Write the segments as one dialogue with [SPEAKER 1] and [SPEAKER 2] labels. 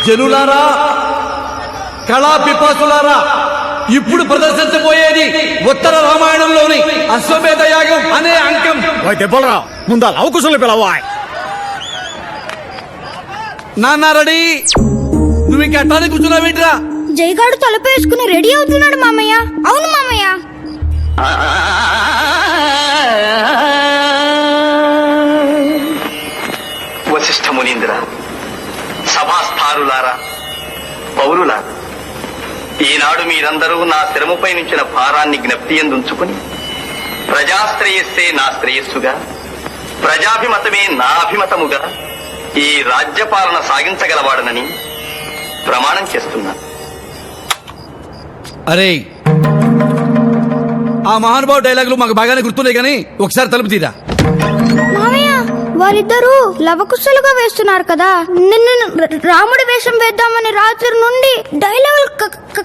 [SPEAKER 1] జనులారా, కళా పిపాసులారా, ఇప్పుడు ప్రదర్శించబోయేది ఉత్తర రామాయణంలోని అశ్వమేధ యాగం అనే అంకం.
[SPEAKER 2] దెబ్బలరా ముందా లవకుశలు పిలవా.
[SPEAKER 1] నాన్న రెడీ. నువ్వు ఇంకా అట్టానికి కూర్చున్నావేంట్రా?
[SPEAKER 3] జైగాడు తలపేసుకుని రెడీ అవుతున్నాడు మామయ్య. అవును మామయ్య.
[SPEAKER 4] వశిష్ఠ మునీంద్ర, సభాస్థారులారా, పౌరులారా, ఈనాడు మీరందరూ నా శిరముపై నుంచిన భారాన్ని జ్ఞప్తి ఎందుంచుకుని ప్రజాశ్రేయస్సే నా శ్రేయస్సుగా, ప్రజాభిమతమే నా అభిమతముగా ఈ రాజ్యపాలన సాగించగలవాడనని ప్రమాణం చేస్తున్నాను.
[SPEAKER 1] అరే, ఆ మహానుభావు డైలాగులు మాకు బాగానే గుర్తున్నాయి, కానీ ఒకసారి తలుపు తీరా.
[SPEAKER 3] మామయ్య, వారిద్దరూ లవకుశలుగా వేస్తున్నారు కదా. నిన్ను రాముడి వేషం వేద్దామని రాత్రి నుండి డైలాగులు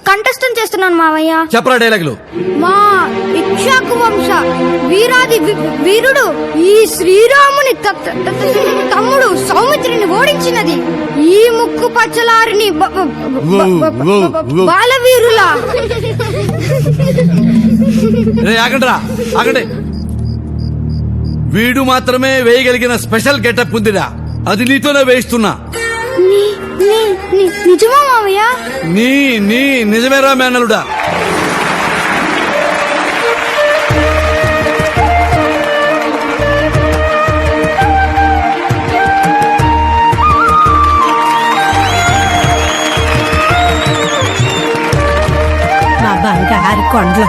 [SPEAKER 3] కంఠస్థం చేస్తున్నాను మామయ్య.
[SPEAKER 1] చెప్పరా డైలాగులు.
[SPEAKER 3] మా ఇక్ష్వాకు వంశ వీరాది వీరుడు ఈ శ్రీరాముని తమ్ముడు సౌమిత్రిని ఓడించినది ఈ ముక్కు పచ్చలారిని బాలవీరులా.
[SPEAKER 1] ఆగండిరా, ఆగండి. వీడు మాత్రమే వేయగలిగిన స్పెషల్ గెటప్ ఉందిరా, అది నీతోనే వేయిస్తున్నా.
[SPEAKER 3] నిజమా మామయ్య?
[SPEAKER 1] నీ నిజమేరా మేనలుడా.
[SPEAKER 5] మా బంగారు కొండలు.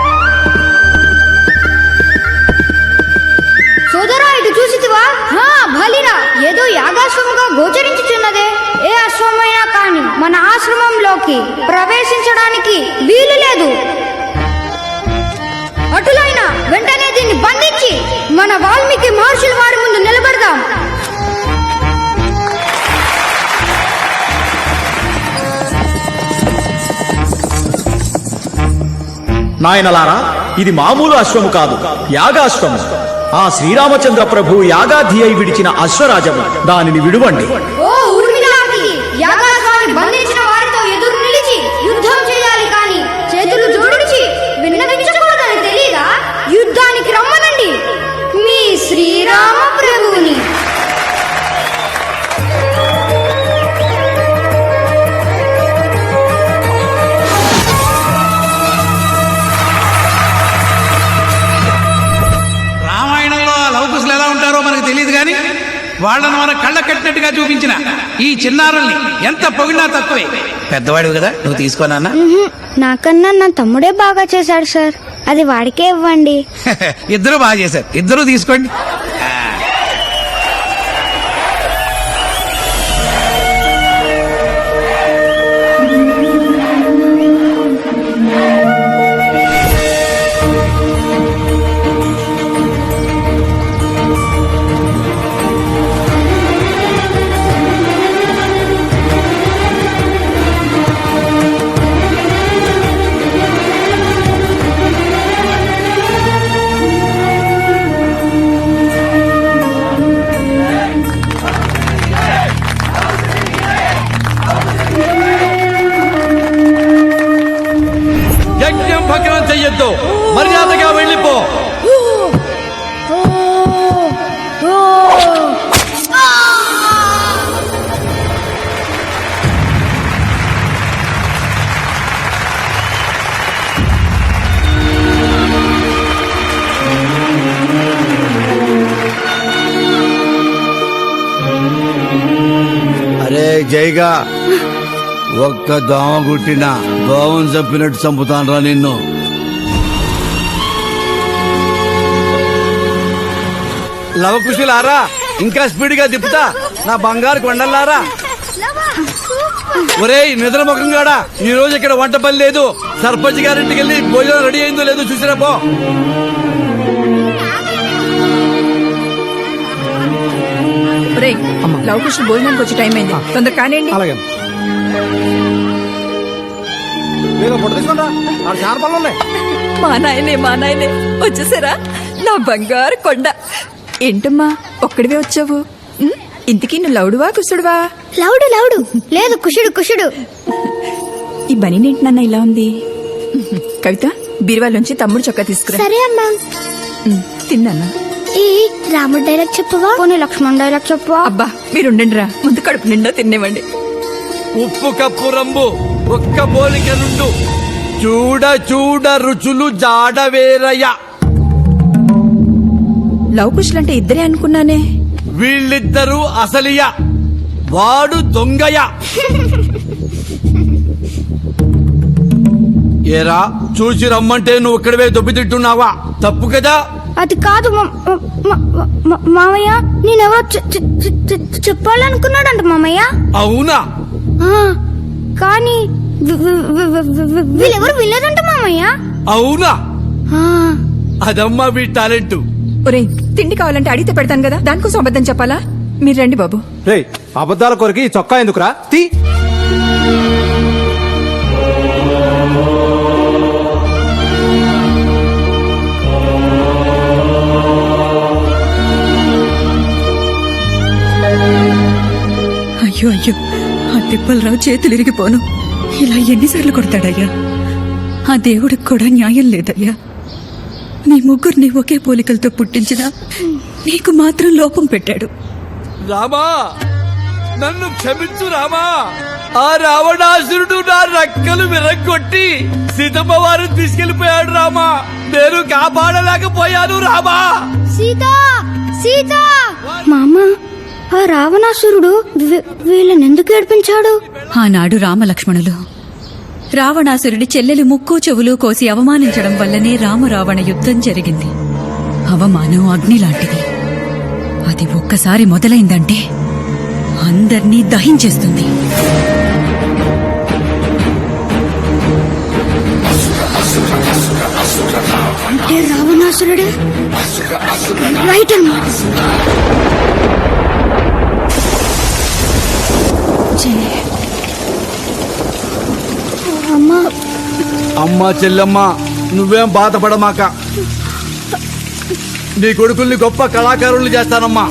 [SPEAKER 3] సోదరా, ఇటు చూసితివా? బలిరా, ఏదో యాగాశ్వముగా గోచరించుచున్నదే. ఏ అశ్వమైనా కాని మన ఆశ్రమంలోకి ప్రవేశించడానికి వీలు లేదు. అటులైనా వెంటనే దీన్ని బంధించి మన వాల్మీకి మహర్షుల వారి ముందు నిలబడదాం.
[SPEAKER 2] నాయనలారా, ఇది మామూలు అశ్వము కాదు, యాగాశ్వము. ఆ శ్రీరామచంద్ర ప్రభు యాగాధి అయి విడిచిన అశ్వరాజము. దానిని విడువండి.
[SPEAKER 3] ఓ ఊర్మిళాకి, యాగాశ్వాన్ని బంధించిన వారితో ఎదురు నిలిచి యుద్ధం చేయాలి, కానీ చేతులు జోడించి విన్నవించకూడదని తెలీదా? యుద్ధానికి రమ్మనండి మీ శ్రీరామ ప్రభువుని.
[SPEAKER 6] తెలియదు గాని వాళ్ళను మన కళ్ళ కట్టినట్టుగా చూపించిన ఈ చిన్నారుల్ని ఎంత పొగిడినా తక్కువే. పెద్దవాడివి కదా, నువ్వు తీసుకోనా?
[SPEAKER 3] నాకన్నా నా తమ్ముడే బాగా చేశాడు సార్, అది వాడికే ఇవ్వండి.
[SPEAKER 6] ఇద్దరు బాగా చేశారు, ఇద్దరు తీసుకోండి.
[SPEAKER 1] భగ్నం చెయ్యొద్దు, మర్యాదగా వెళ్ళిపో. అరే జైగా, ఒక్క దోమ గుట్టినా దోమం చంపినట్టు చంపుతానరా నిన్ను. లవకుశులారా, ఇంకా స్పీడ్ గా తిప్పుతా నా బంగారు కొండలారా. ఒరేయ్ నిద్రముఖంగాడా, ఈ రోజు ఇక్కడ వంట పని లేదు. సర్పంచ్ గారింటికి వెళ్ళి భోజనం రెడీ అయిందో లేదో చూసిరా పో.
[SPEAKER 5] లవకుశ భోజనానికి వచ్చే టైం అయింది, తొందర కానివ్వండి. మా నాయనే వచ్చేసారా నా బంగారు కొండ. ఏంటమ్మా ఒక్కడివే వచ్చావు? ఇంతకీ నువ్వు లౌడువా కుసుడువా?
[SPEAKER 3] లౌడు లౌడు లేదు కుషుడు కుషుడు.
[SPEAKER 5] ఈ బనీనేంటి నాన్న ఇలా ఉంది? కవిత బీరువాలోంచి తమ్ముడు చొక్కా తీసుకురా.
[SPEAKER 3] సరే అమ్మా.
[SPEAKER 5] తిన్నానా?
[SPEAKER 3] ఈ రాముడు డైలాగ్ చెప్పవా, పోనీ లక్ష్మణ్ డైలాగ్ చెప్పవా?
[SPEAKER 5] అబ్బా మీరుండండి రా, ముందు కడుపు నిండా తినేవండి.
[SPEAKER 1] ఉప్పు కప్పు రంబు ఒక్క పోలిక నుండు, చూడ చూడ రుచులు జాడ వేరయ్య.
[SPEAKER 5] లవ్ కుశలంటే ఇద్దరే అనుకున్నానే.
[SPEAKER 1] వీళ్ళిద్దరూ అసలియ, వాడు దొంగయ. ఏరా చూసి రమ్మంటే నువ్వు ఇక్కడవే దొబ్బితిట్టున్నావా? తప్పు కదా.
[SPEAKER 3] అది కాదు మామయ్య, నేనెవరో చెప్పాలనుకున్నాడంట మామయ్య.
[SPEAKER 1] అవునా?
[SPEAKER 3] ఆ, కానీ వీళ్ళెవరు వినలేదంట మామయ్య.
[SPEAKER 1] అవునా?
[SPEAKER 3] ఆ,
[SPEAKER 1] అదమ్మా వీ టాలెంట్.
[SPEAKER 5] ఒరేయ్ తిండి కావాలంటే అడిగితే పెడతాను కదా, దానికోసం అబద్ధం చెప్పాలా? మీరు రండి బాబు.
[SPEAKER 2] రే అబద్ధాల కొరకి ఈ చొక్కా ఎందుకురా? తీ.
[SPEAKER 5] అయ్యో అయ్యో, ఆ తిప్పలరావు చేతులు ఇరిగిపోను. ఇలా ఎన్నిసార్లు కొడతాడయ్యా? ఆ దేవుడికి కూడా న్యాయం లేదయ్యా. మీ ముగ్గురిని ఒకే పోలికలతో పుట్టించినా నీకు మాత్రం లోపం పెట్టాడు.
[SPEAKER 1] రామా నన్ను క్షమించు రామా. ఆ రావణాసురుడు నా రెక్కలు విరగొట్టి సీతమ్మ వారు తీసుకెళ్లిపోయాడు రామా. నేను కాపాడలేకపోయాను రామా.
[SPEAKER 3] సీత సీత. మామ, ఆ రావణాసురుడు వీళ్ళని ఎందుకు ఏడిపించాడు?
[SPEAKER 7] ఆనాడు రామలక్ష్మణులు రావణాసురుడి చెల్లెలు ముక్కు చెవులు కోసి అవమానించడం వల్లనే రామరావణ యుద్ధం జరిగింది. అవమానం అగ్ని లాంటిది. అది ఒక్కసారి మొదలైందంటే అందర్నీ దహించేస్తుంది.
[SPEAKER 3] అంటే రావణాసురుడే రైట్ అమ్మా. అమ్మా
[SPEAKER 1] అమ్మా చెల్లెమ్మ నువ్వేం బాధపడమాక. నీ కొడుకుల్ని గొప్ప కళాకారుల్ని చేస్తానమ్మా.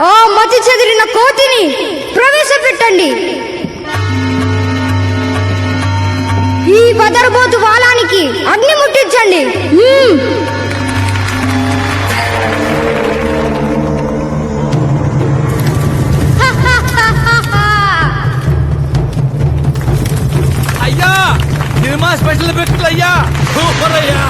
[SPEAKER 3] ఓ మతి చెదిరిన కోతిని ప్రవేశపెట్టండి. ఈ బదరబోతు వాలానికి అగ్ని ముట్టించండి.
[SPEAKER 1] అయ్యా సినిమా స్పెషల్ ఎఫెక్ట్లు అయ్యా, సూపర్ అయ్యా.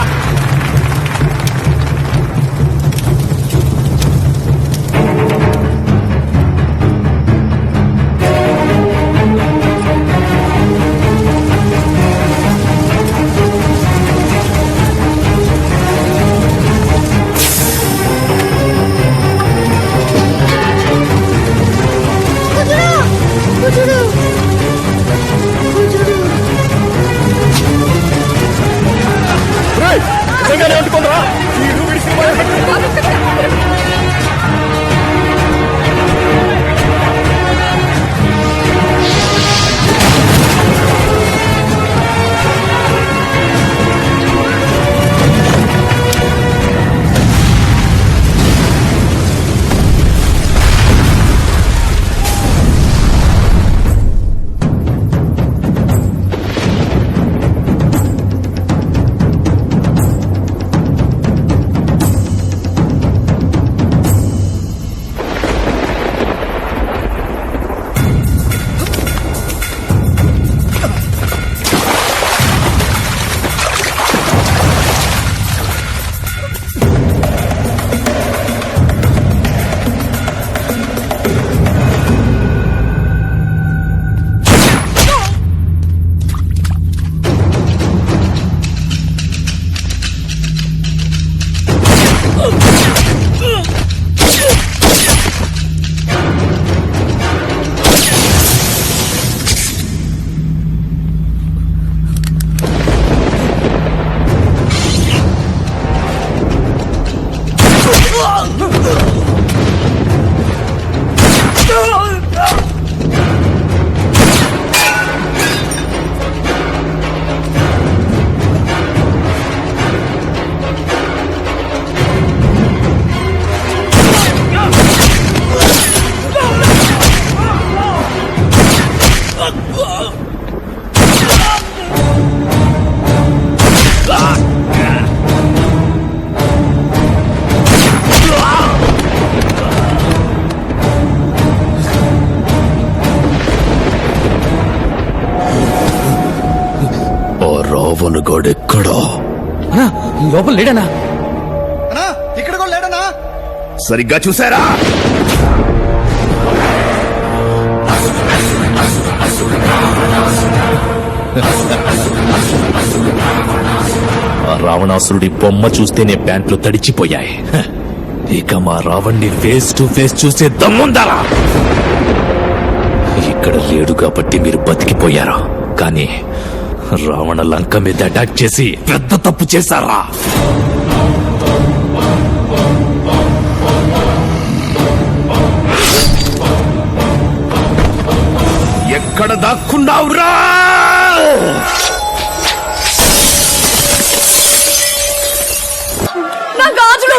[SPEAKER 8] మగాడెక్కడో
[SPEAKER 1] లోపల లేడనా?
[SPEAKER 2] ఇక్కడ కూడా లేడనా?
[SPEAKER 8] సరిగ్గా చూసారా? ఆ రావణాసురుడి బొమ్మ చూస్తేనే ప్యాంట్లు తడిచిపోయాయి. ఇక మా రావణ్ణి ఫేస్ టు ఫేస్ చూసే దమ్ముందారా? ఇక్కడ లేడు కాబట్టి మీరు బతికిపోయారా, కానీ రావణ లంక మీద అటాక్ చేసి పెద్ద తప్పు చేశారా? ఎక్కడ దాక్కున్నావురా?
[SPEAKER 3] నా గాజులు